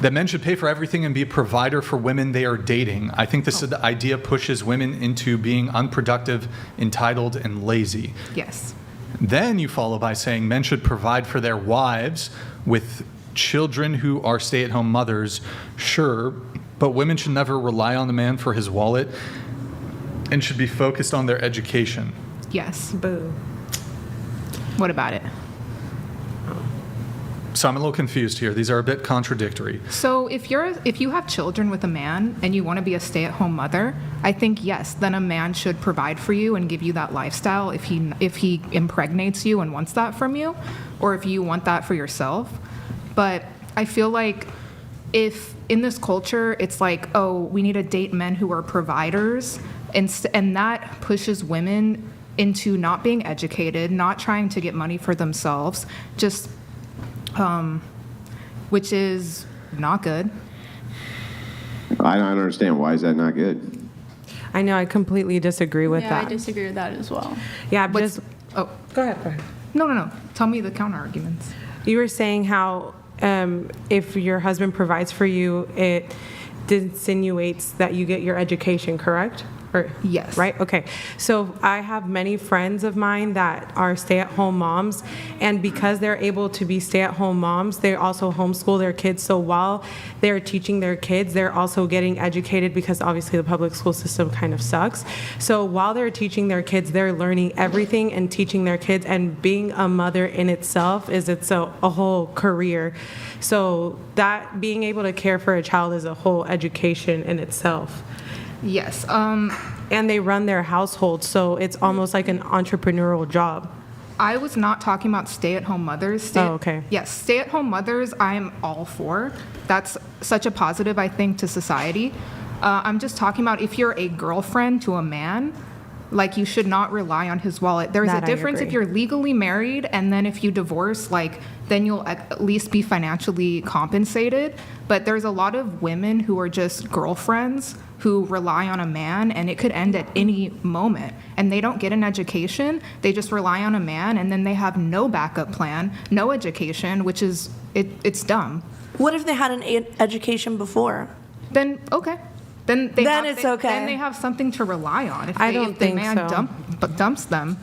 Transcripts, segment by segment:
that men should pay for everything and be a provider for women they are dating. I think this idea pushes women into being unproductive, entitled, and lazy. Yes. Then you follow by saying men should provide for their wives with children who are stay-at-home mothers. Sure, but women should never rely on the man for his wallet and should be focused on their education. Yes. Boo. What about it? So I'm a little confused here. These are a bit contradictory. So if you have children with a man and you want to be a stay-at-home mother, I think yes, then a man should provide for you and give you that lifestyle if he impregnates you and wants that from you, or if you want that for yourself. But I feel like if in this culture it's like, oh, we need to date men who are providers, and that pushes women into not being educated, not trying to get money for themselves, just which is not good. I don't understand. Why is that not good? I know, I completely disagree with Yeah, that. I disagree with that as well. Yeah, What's- just Oh, go ahead. no. Tell me the counter arguments. You were saying how if your husband provides for you, it insinuates that you get your education, correct? Or, Yes. Right? Okay. So I have many friends of mine that are stay-at-home moms, and because they're able to be stay-at-home moms, they also homeschool their kids. So while they're teaching their kids, they're also getting educated because obviously the public school system kind of sucks. So while they're teaching their kids, they're learning everything and teaching their kids, and being a mother in itself is a whole career. So that being able to care for a child is a whole education in itself. Yes. And they run their household, so it's almost like an entrepreneurial job. I was not talking about stay-at-home mothers. Oh, okay. Yes, stay-at-home mothers, I'm all for. That's such a positive, I think, to society. I'm just talking about if you're a girlfriend to a man, like, you should not rely on his wallet. There's That a I difference if agree. you're legally married, and then if you divorce, like, then you'll at least be financially compensated. But there's a lot of women who are just girlfriends who rely on a man, and it could end at any moment. And they don't get an education. They just rely on a man, and then they have no backup plan, no education, which is, it's dumb. What if they had an education before? Then, okay. Then it's okay. Then they have something to rely on. If I they, don't if the think man so. dumps them.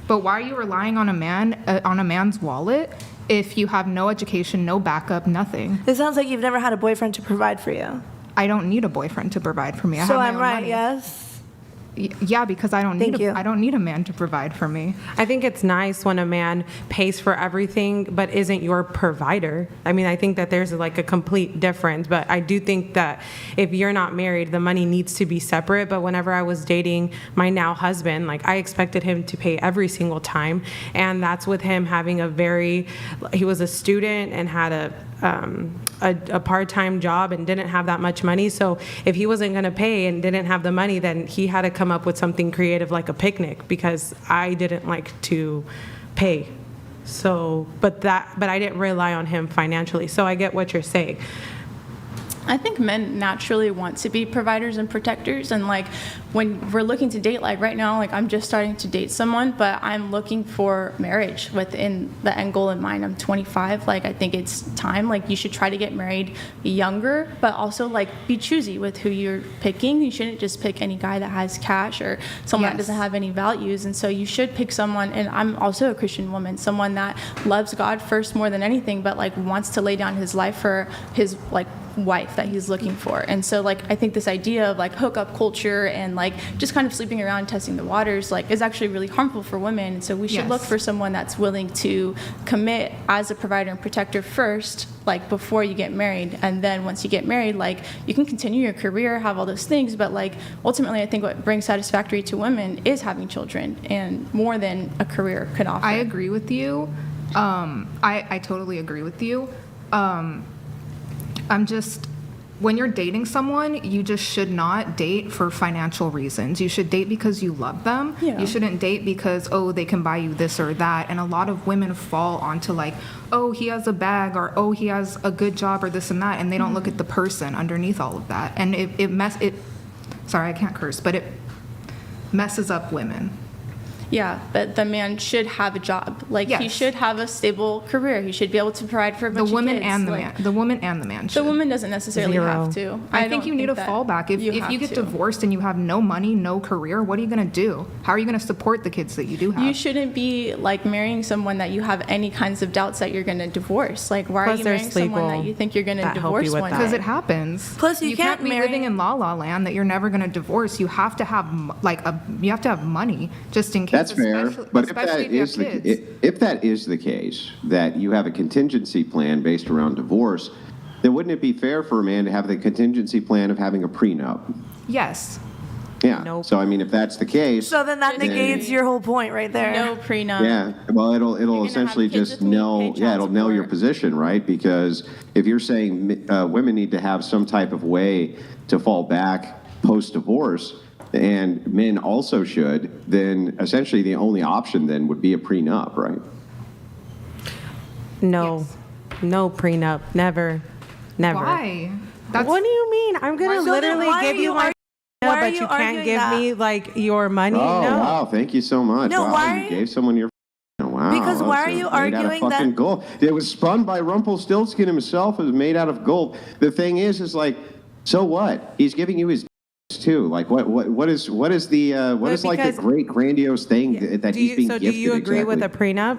But why are you relying on a man, on a man's wallet, if you have no education, no backup, nothing? It sounds like you've never had a boyfriend to provide for you. I don't need a boyfriend to provide for me. I So have my I'm own right, money. yes? Yeah, because I don't Thank need you. I don't need a man to provide for me. I think it's nice when a man pays for everything but isn't your provider. I mean, I think that there's like a complete difference, but I do think that if you're not married, the money needs to be separate. But whenever I was dating my now husband, like, I expected him to pay every single time, and that's with him having he was a student and had a part-time job and didn't have that much money. So if he wasn't going to pay and didn't have the money, then he had to come up with something creative like a picnic, because I didn't like to pay. So, but I didn't rely on him financially. So I get what you're saying. I think men naturally want to be providers and protectors, and like when we're looking to date, like right now, like I'm just starting to date someone, but I'm looking for marriage within the end goal in mind. I'm 25. Like, I think it's time. Like, you should try to get married younger, but also like be choosy with who you're picking. You shouldn't just pick any guy that has cash or someone that Yes. doesn't have any values. And so you should pick someone, and I'm also a Christian woman, someone that loves God first more than anything, but like wants to lay down his life for his like wife that he's looking for. And so like I think this idea of like hookup culture and like just kind of sleeping around testing the waters like is actually really harmful for women. And so we should Yes. look for someone that's willing to commit as a provider and protector first, like before you get married. And then once you get married, like you can continue your career, have all those things, but like ultimately I think what brings satisfactory to women is having children, and more than a career could offer. I agree with you. I totally agree with you. When you're dating someone, you just should not date for financial reasons. You should date because you love them. Yeah. You shouldn't date because, oh, they can buy you this or that. And a lot of women fall onto like, oh, he has a bag, or oh, he has a good job, or this and that, and they don't look at the person underneath all of that. And sorry, I can't curse, but it messes up women. Yeah, but the man should have a job. Like, he Yes. should have a stable career. He should be able to provide for a The bunch woman of kids. and the Like, man. The woman and the man should. The woman doesn't necessarily Zero. have to. I think don't you need a that fallback. If have you get to. divorced and you have no money, no career, what are you going to do? How are you going to support the kids that you do have? You shouldn't be like marrying someone that you have any kinds of doubts that you're going to divorce. Like, why Plus, are you there's marrying someone legal that you think you're going to that help divorce you with one that. Because day? it happens. Plus, you can't be marry- living in la la land that you're never going to divorce. You have to have you have to have money just in case. That's fair, especially- but if especially that you is have the, kids. if that is the case, that you have a contingency plan based around divorce, then wouldn't it be fair for a man to have the contingency plan of having a prenup? Yes. Yeah. Nope. So I mean, if that's the case, So then that negates your whole point right there. No prenup. yeah. Well, it'll have essentially kids just with me, know, pay yeah, child it'll know your support. position, right? Because if you're saying women need to have some type of way to fall back post-divorce, and men also should, then essentially the only option then would be a prenup, right? No, Yes. no prenup, never. Why? That's What do you mean? I'm gonna So then literally why give are you you my why are but you you can't arguing give that? me like your money. Oh, no. wow. Thank you so much. No, wow, why- you gave someone your wow. Because why that's are you made out of arguing fucking that- gold. It was spun by Rumpelstiltskin himself. It was made out of gold. The thing is like, so what? He's giving you his too. Like, what is like the because- great grandiose thing that Do he's you, being so gifted? do you agree with a exactly? prenup?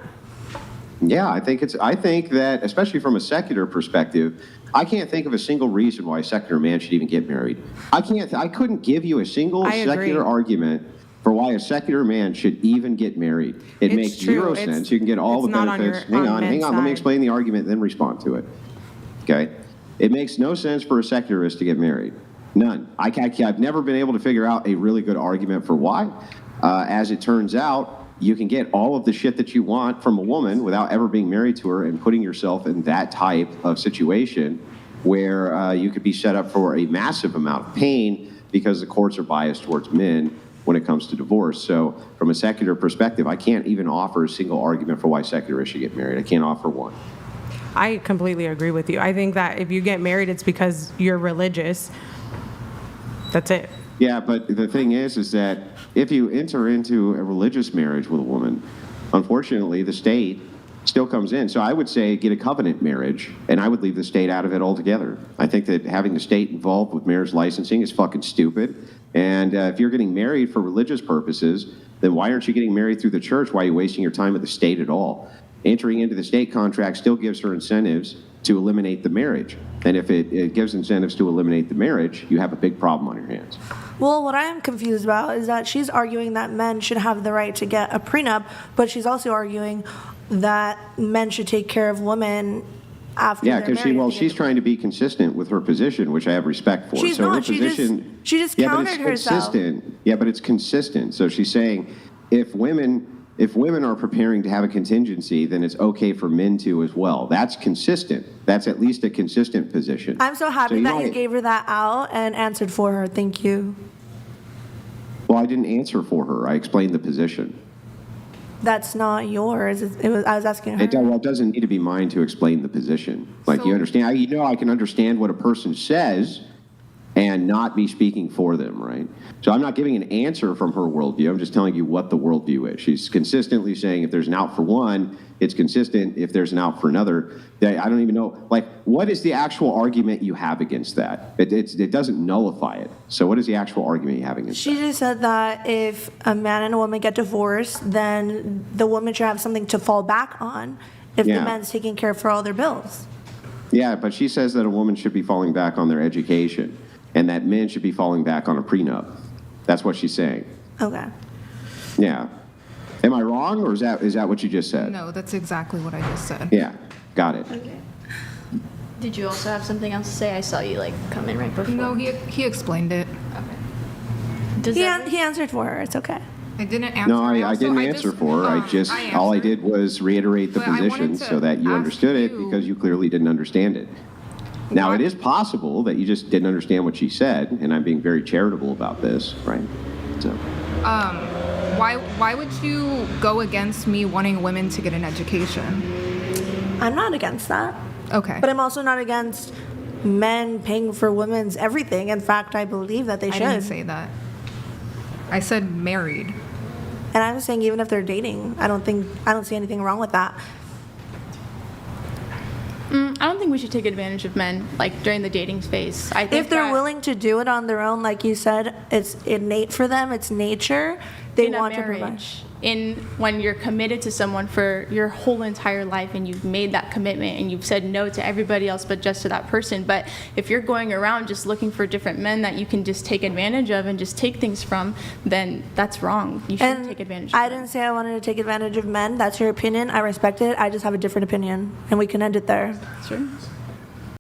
Yeah, I think that, especially from a secular perspective, I can't think of a single reason why a secular man should even get married. I couldn't give you a single I agree. secular argument for why a secular man should even get married. It It's makes true. zero It's- sense. You can get all the it's not on benefits. your- Hang on on, men's let me side. explain the argument, then respond to it. Okay? It makes no sense for a secularist to get married. None. I've never been able to figure out a really good argument for why. As it turns out, you can get all of the shit that you want from a woman without ever being married to her and putting yourself in that type of situation where you could be set up for a massive amount of pain because the courts are biased towards men when it comes to divorce. So from a secular perspective, I can't even offer a single argument for why secularists should get married. I can't offer one. I completely agree with you. I think that if you get married, it's because you're religious. That's it. Yeah, but the thing is that if you enter into a religious marriage with a woman, unfortunately, the state still comes in. So I would say get a covenant marriage, and I would leave the state out of it altogether. I think that having the state involved with marriage licensing is fucking stupid. And if you're getting married for religious purposes, then why aren't you getting married through the church? Why are you wasting your time with the state at all? Entering into the state contract still gives her incentives to eliminate the marriage. And if it gives incentives to eliminate the marriage, you have a big problem on your hands. Well, what I am confused about is that she's arguing that men should have the right to get a prenup, but she's also arguing that men should take care of women after Yeah, they're because married. she's trying to be consistent with her position, which I have respect for. She's so not. her She just- position, she just yeah, but countered it's herself. consistent. Yeah, but it's consistent. So she's saying if women are preparing to have a contingency, then it's okay for men to as well. That's consistent. That's at least a consistent position. I'm so happy you that know, you gave her that out and answered for her. Thank you. Well, I didn't answer for her. I explained the position. That's not yours. I was asking her. It doesn't need to be mine to explain the position. Like, So- you understand? I can understand what a person says and not be speaking for them, right? So I'm not giving an answer from her worldview. I'm just telling you what the worldview is. She's consistently saying if there's an out for one, it's consistent. If there's an out for another, I don't even know. Like, what is the actual argument you have against that? It doesn't nullify it. So what is the actual argument you have against She that? just said that if a man and a woman get divorced, then the woman should have something to fall back on if Yeah. the man's taking care for all their bills. Yeah, but she says that a woman should be falling back on their education and that men should be falling back on a prenup. That's what she's saying. Okay. Yeah. Am I wrong, or is that what you just said? No, that's exactly what I just said. Yeah, got it. Okay. Did you also have something else to say? I saw you like come in right before. No, he explained it. Does He that, answered for her. It's okay. I didn't answer. No, I also- didn't I answer just- for her. All I answered. did was reiterate the But I wanted position to so that you ask understood it you- because you clearly didn't understand it. Now, Why- it is possible that you just didn't understand what she said, and I'm being very charitable about this, right? So, Why would you go against me wanting women to get an education? I'm not against that. Okay. But I'm also not against men paying for women's everything. In fact, I believe that they I should. didn't say that. I said married. And I'm saying even if they're dating, I don't see anything wrong with that. I don't think we should take advantage of men like during the dating phase. I think If they're that willing to do it on their own, like you said, it's innate for them, it's nature, they in a want to provide. marriage, when you're committed to someone for your whole entire life and you've made that commitment and you've said no to everybody else but just to that person. But if you're going around just looking for different men that you can just take advantage of and just take things from, then that's wrong. You shouldn't And take advantage of I them. didn't say I wanted to take advantage of men. That's your opinion. I respect it. I just have a different opinion, and we can end it there. Sure.